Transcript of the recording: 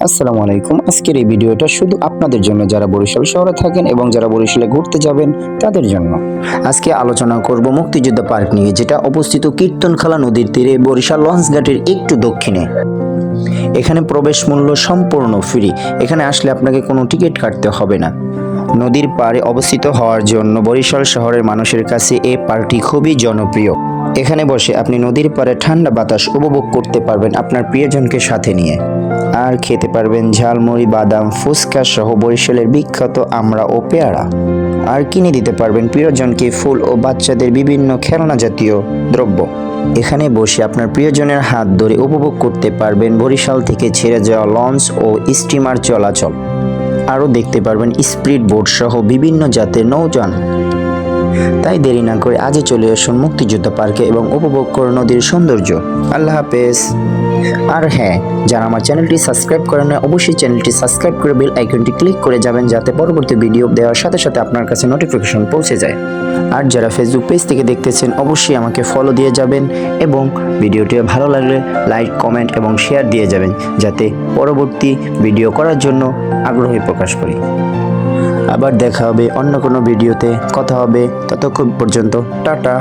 আসসালামু আলাইকুম। আজকের এই ভিডিওটা শুধু আপনাদের জন্য যারা বরিশাল শহরে থাকেন এবং যারা বরিশালে ঘুরতে যাবেন তাদের জন্য। আজকে আলোচনা করব মুক্তিযোদ্ধা পার্ক নিয়ে, যেটা অবস্থিত কীর্তনখালা নদীর তীরে বরিশাল লঞ্চঘাটের একটু দক্ষিণে। এখানে প্রবেশ মূল্য সম্পূর্ণ ফ্রি। এখানে আসলে আপনাকে কোনো টিকিট কাটতে হবে না। নদীর পাড়ে অবস্থিত হওয়ার জন্য বরিশাল শহরের মানুষের কাছে এই পার্কটি খুবই জনপ্রিয়। এখানে বসে আপনি নদীর পাড়ে ঠান্ডা বাতাস উপভোগ করতে পারবেন আপনার প্রিয়জনকে সাথে নিয়ে। আর খেতে পারবেন ঝালমুড়ি, বাদাম, ফুচকা সহ বরিশালের বিখ্যাত আমড়া ও পেয়ারা। আর কিনে দিতে পারবেন প্রিয়জনকে ফুল ও বাচ্চাদের বিভিন্ন খেলনা জাতীয় দ্রব্য। এখানে বসে আপনার প্রিয়জনের হাত ধরে উপভোগ করতে পারবেন বরিশাল থেকে ছেড়ে যাওয়া লঞ্চ ও স্টিমার চলাচল। আরও দেখতে পারবেন স্পিড বোট সহ বিভিন্ন জাতের নৌযান। তাই দেরি না করে আজই চলে আসুন মুক্তিযোদ্ধা পার্কে এবং উপভোগ করুন নদীর সৌন্দর্য। আল্লাহ হাফেজ। আর হ্যাঁ, যারা আমার চ্যানেলটি সাবস্ক্রাইব করেন না, অবশ্যই চ্যানেলটি সাবস্ক্রাইব করে বেল আইকনটি ক্লিক করে যাবেন, যাতে পরবর্তী ভিডিও দেওয়ার সাথে সাথে আপনার কাছে নোটিফিকেশন পৌঁছে যায়। আর যারা ফেসবুক পেজ থেকে দেখতেছেন, অবশ্যই আমাকে ফলো দিয়ে যাবেন এবং ভিডিওটি ভালো লাগলে লাইক, কমেন্ট এবং শেয়ার দিয়ে যাবেন, যাতে পরবর্তী ভিডিও করার জন্য আগ্রহী প্রকাশ করি। আবার দেখা হবে অন্য কোনো ভিডিওতে, কথা হবে। ততক্ষণ পর্যন্ত টাটা।